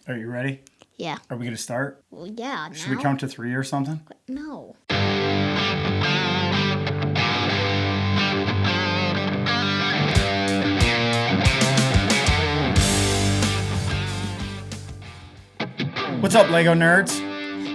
Are you ready? Yeah. Are we going to start? Well, yeah, Should we count to 3 or something? No. What's up, Lego nerds?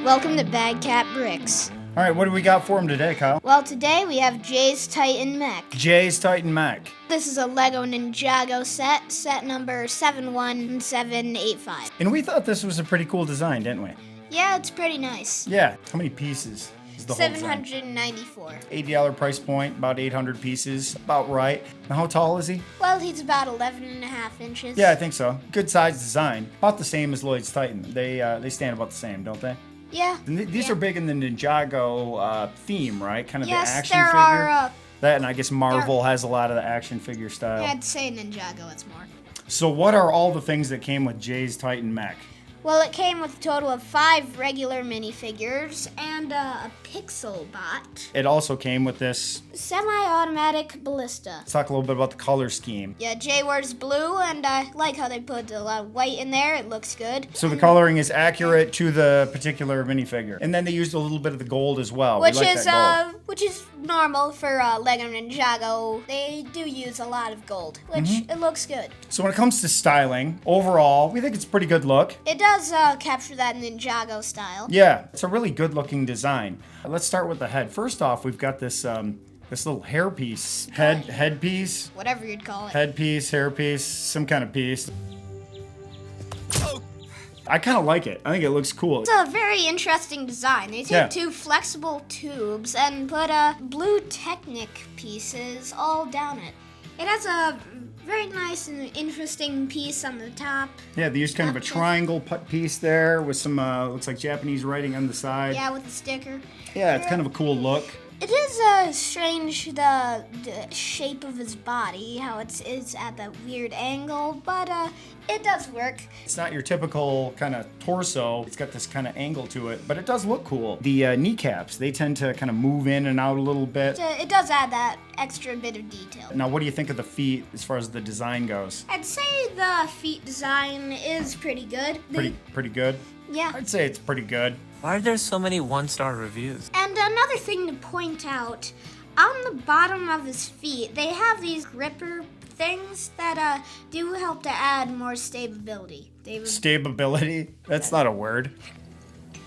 Welcome to BadCat Bricks. All right, what do we got for them today, Kyle? Well, today we have Jay's Titan Mech. Jay's Titan Mech. This is a Lego Ninjago set number 71785. And we thought this was a pretty cool design, didn't we? Yeah, it's pretty nice. Yeah. How many pieces is the whole design? 794. $80 price point, about 800 pieces, about right. Now, how tall is he? Well, he's about 11 and a half inches. Yeah, I think so. Good size design. About the same as Lloyd's Titan. They stand about the same, don't they? Yeah. And these are big in the Ninjago theme, right? Kind of the action there figure. are. That, and I guess Marvel has a lot of the action figure style. I'd say Ninjago, it's more. So what are all the things that came with Jay's Titan Mech? Well, it came with a total of 5 regular minifigures and a pixel bot. It also came with this. Semi-automatic balista. Let's talk a little bit about the color scheme. Yeah, Jay wears blue, and I like how they put a lot of white in there. It looks good. So the coloring is accurate to the particular minifigure. And then they used a little bit of the gold as well. Which is normal for Lego Ninjago. They do use a lot of gold, which it looks good. So when it comes to styling, overall, we think it's a pretty good look. It does capture that Ninjago style. Yeah, it's a really good looking design. Let's start with the head. First off, we've got this this little hairpiece, headpiece, whatever you'd call it. Headpiece, hairpiece, some kind of piece. I kind of like it. I think it looks cool. It's a very interesting design. They take 2 flexible tubes and put blue Technic pieces all down it. It has a very nice and interesting piece on the top. Yeah, they used kind of a triangle piece there with some, looks like Japanese writing on the side. Yeah, with a sticker. Yeah, it's kind of a cool look. It is strange, the shape of his body, how it's at that weird angle, but it does work. It's not your typical kind of torso. It's got this kind of angle to it, but it does look cool. The kneecaps, they tend to kind of move in and out a little bit. It does add that extra bit of detail. Now, what do you think of the feet as far as the design goes? I'd say the feet design is pretty good. Pretty good? Yeah. I'd say it's pretty good. Why are there so many 1-star reviews? And another thing to point out, on the bottom of his feet, they have these gripper things that do help to add more stability. Stability? That's not a word.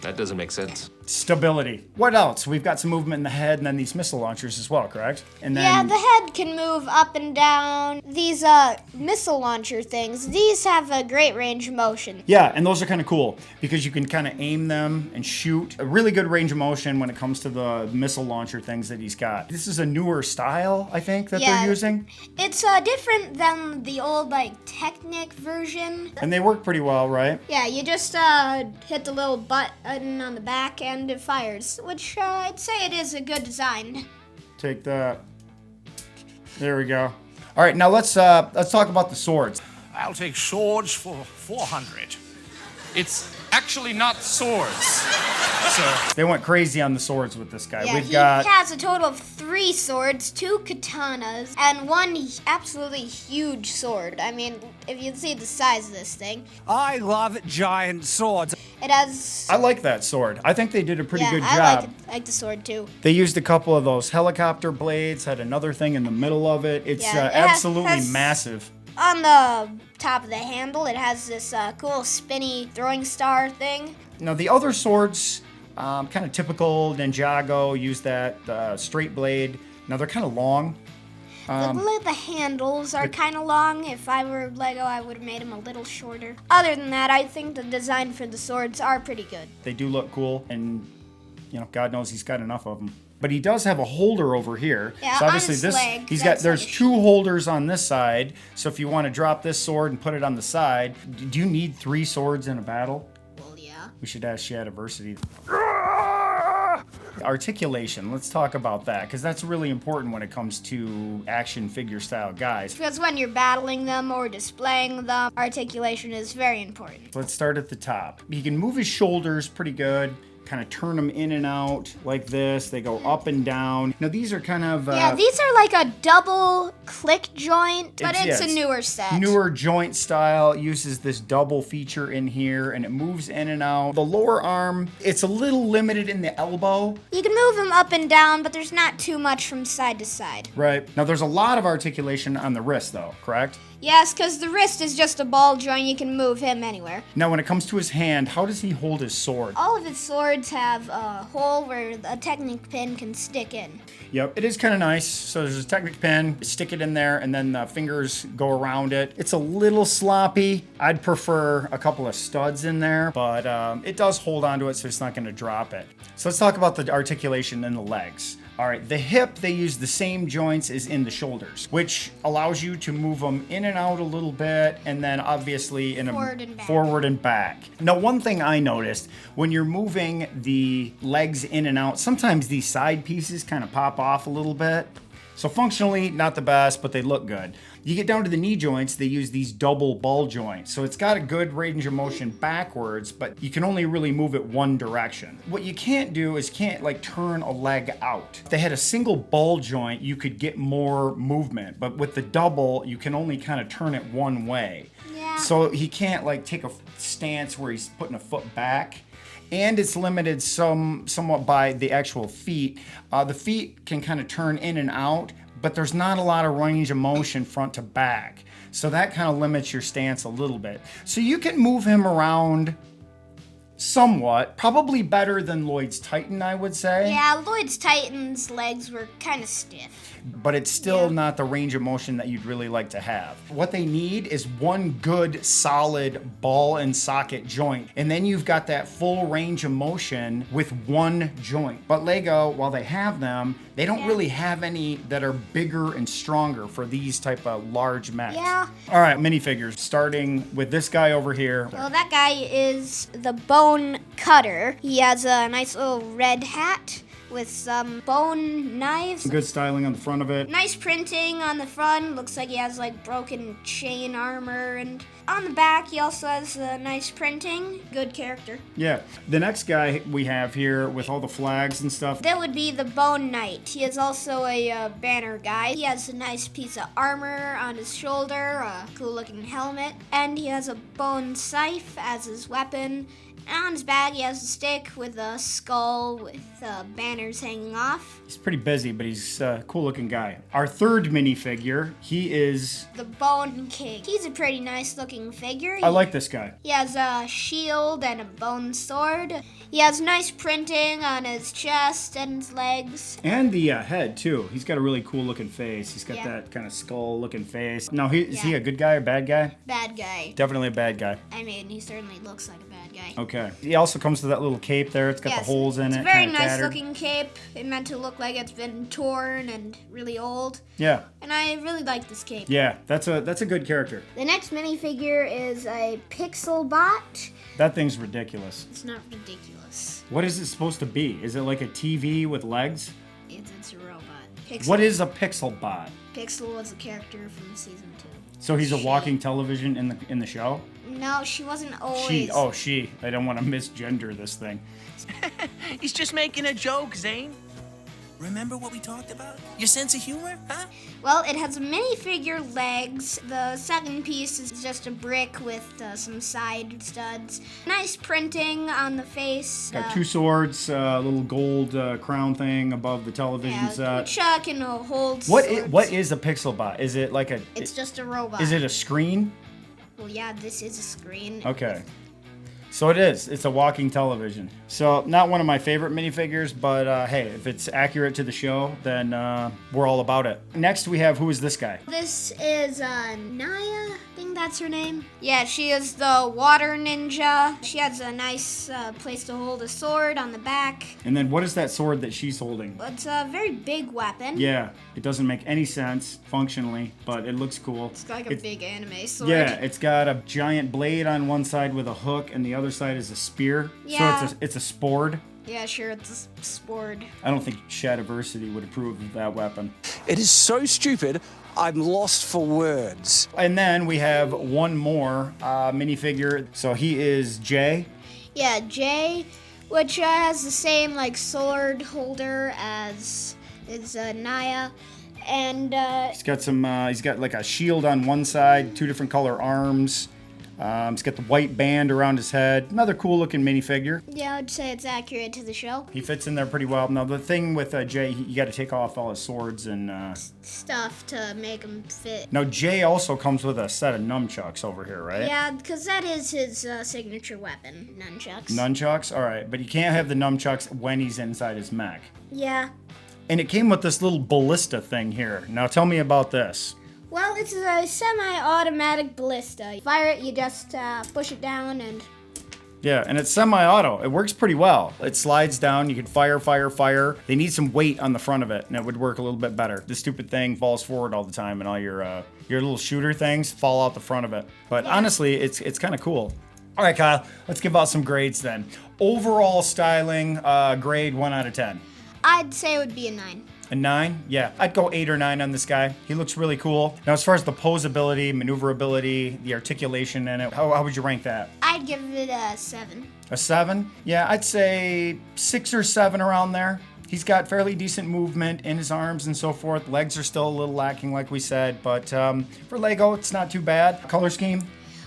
That doesn't make sense. Stability. What else? We've got some movement in the head and then these missile launchers as well, correct? And then yeah, the head can move up and down. These missile launcher things, these have a great range of motion. Yeah, and those are kind of cool because you can kind of aim them and shoot. A really good range of motion when it comes to the missile launcher things that he's got. This is a newer style, I think, that they're using. It's different than the old, Technic version. And they work pretty well, right? Yeah, you just hit the little button on the back and it fires, which I'd say it is a good design. Take that. There we go. All right, now let's talk about the swords. I'll take swords for 400. It's actually not swords, sir. They went crazy on the swords with this guy. Yeah, he has a total of 3 swords, 2 katanas, and 1 absolutely huge sword. I mean, if you see the size of this thing. I love giant swords. It has... I like that sword. I think they did a pretty good job. I like the sword too. They used a couple of those helicopter blades, had another thing in the middle of it. It's absolutely massive. On the top of the handle, it has this cool spinny throwing star thing. Now the other swords, kind of typical Ninjago, use that straight blade. Now they're kind of long. The handles are kind of long. If I were Lego, I would have made them a little shorter. Other than that, I think the design for the swords are pretty good. They do look cool, and God knows he's got enough of them. But he does have a holder over here. Yeah, so obviously on his leg, there's 2 holders on this side. So if you want to drop this sword and put it on the side, do you need 3 swords in a battle? Well, yeah. We should ask Shadiversity. Articulation, let's talk about that, because that's really important when it comes to action figure style guys. Because when you're battling them or displaying them, articulation is very important. Let's start at the top. He can move his shoulders pretty good. kind of turn them in and out like this. They go up and down. Now these are kind of yeah, these are like a double click joint, but it's a newer set. Newer joint style, uses this double feature in here, and it moves in and out. The lower arm, it's a little limited in the elbow. You can move them up and down, but there's not too much from side to side. Right. Now there's a lot of articulation on the wrist though, correct? Yes, because the wrist is just a ball joint. You can move him anywhere. Now when it comes to his hand, how does he hold his sword? All of his swords have a hole where a Technic pin can stick in. Yep, it is kind of nice. So there's a Technic pin, stick it in there, and then the fingers go around it. It's a little sloppy. I'd prefer a couple of studs in there, but it does hold onto it, so it's not going to drop it. So let's talk about the articulation in the legs. All right, the hip, they use the same joints as in the shoulders, which allows you to move them in and out a little bit, and then obviously in forward and back. Now, one thing I noticed, when you're moving the legs in and out, sometimes these side pieces kind of pop off a little bit. So functionally, not the best, but they look good. You get down to the knee joints, they use these double ball joints. So it's got a good range of motion backwards, but you can only really move it one direction. What you can't do is like turn a leg out. If they had a single ball joint, you could get more movement, but with the double, you can only kind of turn it one way. Yeah. So he can't like take a stance where he's putting a foot back. And it's limited somewhat by the actual feet. The feet can kind of turn in and out, but there's not a lot of range of motion front to back. So that kind of limits your stance a little bit. So you can move him around somewhat, probably better than Lloyd's Titan, I would say. Yeah, Lloyd's Titan's legs were kind of stiff. But it's still not the range of motion that you'd really like to have. What they need is one good, solid ball and socket joint. And then you've got that full range of motion with one joint. But Lego, while they have them, they don't really have any that are bigger and stronger for these type of large mechs. Yeah. All right, minifigures, starting with this guy over here. Well, that guy is the Bone Cutter. He has a nice little red hat with some bone knives. Good styling on the front of it. Nice printing on the front. Looks like he has like broken chain armor. And on the back, he also has nice printing. Good character. Yeah. The next guy we have here with all the flags and stuff. That would be the Bone Knight. He is also a banner guy. He has a nice piece of armor on his shoulder, a cool looking helmet, and he has a bone scythe as his weapon. And on his back, he has a stick with a skull with banners hanging off. He's pretty busy, but he's a cool-looking guy. Our third minifigure, he is... the Bone King. He's a pretty nice-looking figure. I like this guy. He has a shield and a bone sword. He has nice printing on his chest and his legs. And the head, too. He's got a really cool-looking face. He's got that kind of skull-looking face. Now, is he a good guy or bad guy? Bad guy. Definitely a bad guy. I mean, he certainly looks like a bad guy. Okay. He also comes with that little cape there. It's got the holes in it. It's a very kinda nice tattered. looking cape. It's meant to look like it's been torn and really old. Yeah. And I really like this cape. Yeah, that's a good character. The next minifigure is a Pixel Bot. That thing's ridiculous. It's not ridiculous. What is it supposed to be? Is it like a TV with legs? It's a robot. Pixel. What is a pixel bot? Pixel was a character from season 2. So he's a walking television in the show? No, she wasn't always. She. I don't want to misgender this thing. He's just making a joke, Zane. Remember what we talked about? Your sense of humor, huh? Well, it has minifigure legs. The second piece is just a brick with some side studs. Nice printing on the face. Got two swords, a little gold crown thing above the television set. Which can hold What swords. is a pixel bot? Is it like a... It's just a robot. Is it a screen? Well, yeah, this is a screen. Okay. So it is. It's a walking television. So not one of my favorite minifigures, but hey, if it's accurate to the show, then we're all about it. Next we have, who is this guy? This is Naya. I think that's her name. Yeah, she is the water ninja. She has a nice place to hold a sword on the back. And then what is that sword that she's holding? It's a very big weapon. Yeah, it doesn't make any sense functionally, but it looks cool. It's like a big anime sword. Yeah, it's got a giant blade on one side with a hook, and the other side is a spear. Yeah. So it's a spord. Yeah, sure, it's a sword. I don't think Shadiversity would approve of that weapon. It is so stupid, I'm lost for words. And then we have one more minifigure. So he is Jay. Yeah, Jay. which has the same like sword holder as Naya, and He's got some. He's got like a shield on one side, 2 different color arms. He's got the white band around his head. Another cool looking minifigure. yeah, I'd say it's accurate to the show. He fits in there pretty well. Now the thing with Jay, you got to take off all his swords and. Stuff to make him fit. Now Jay also comes with a set of nunchucks over here, right? Yeah, because that is his signature weapon, nunchucks. Nunchucks, all right, but you can't have the nunchucks when he's inside his mech. Yeah. And it came with this little ballista thing here. Now tell me about this. Well, it's a semi-automatic ballista. Fire it, you just push it down and... Yeah, and it's semi-auto. It works pretty well. It slides down. You can fire, fire, fire. They need some weight on the front of it, and it would work a little bit better. This stupid thing falls forward all the time, and all your little shooter things fall out the front of it. But honestly, it's kind of cool. All right, Kyle, let's give out some grades then. Overall styling, grade 1 out of 10. I'd say it would be a 9. A 9? Yeah, I'd go 8 or 9 on this guy. He looks really cool. Now, as far as the posability, maneuverability, the articulation in it, how would you rank that? I'd give it a 7. A 7? Yeah, I'd say 6 or 7 around there. He's got fairly decent movement in his arms and so forth. Legs are still a little lacking, like we said, but for Lego, it's not too bad. Color scheme?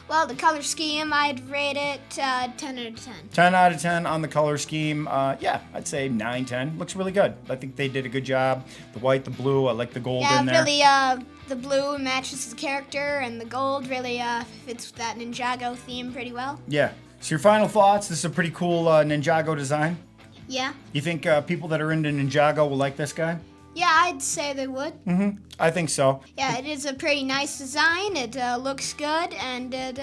Well, the color scheme, I'd rate it 10 out of 10. 10 out of 10 on the color scheme. Yeah, I'd say 9, 10. Looks really good. I think they did a good job. The white, the blue, I like the gold in there. Yeah, really, the blue matches the character, and the gold really fits that Ninjago theme pretty well. Yeah. So your final thoughts? This is a pretty cool Ninjago design. Yeah. You think people that are into Ninjago will like this guy? Yeah, I'd say they would. I think so. Yeah, it is a pretty nice design. It looks good, and it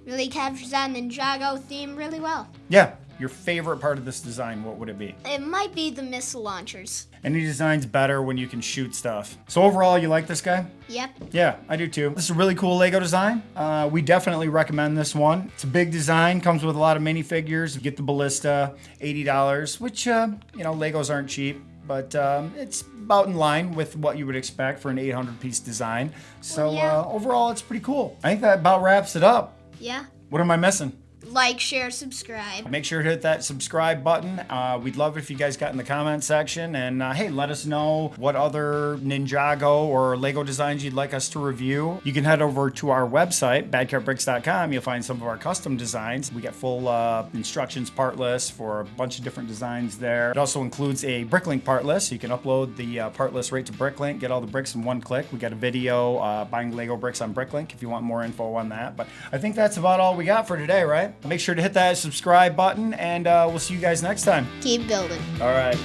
really captures that Ninjago theme really well. Yeah. Your favorite part of this design, what would it be? It might be the missile launchers. Any design's better when you can shoot stuff. So overall, you like this guy? Yep. Yeah, I do too. This is a really cool Lego design. We definitely recommend this one. It's a big design, comes with a lot of minifigures. You get the ballista, $80, which, Legos aren't cheap, but it's about in line with what you would expect for an 800-piece design. So overall, it's pretty cool. I think that about wraps it up. Yeah. What am I missing? Like, share, subscribe. Make sure to hit that subscribe button. We'd love it if you guys got in the comment section. And hey, let us know what other Ninjago or Lego designs you'd like us to review. You can head over to our website, badcatbricks.com. You'll find some of our custom designs. We got full instructions part list for a bunch of different designs there. It also includes a Bricklink part list. So you can upload the part list right to Bricklink, get all the bricks in one click. We got a video buying Lego bricks on Bricklink if you want more info on that. But I think that's about all we got for today, right? Make sure to hit that subscribe button, and we'll see you guys next time. Keep building. All right.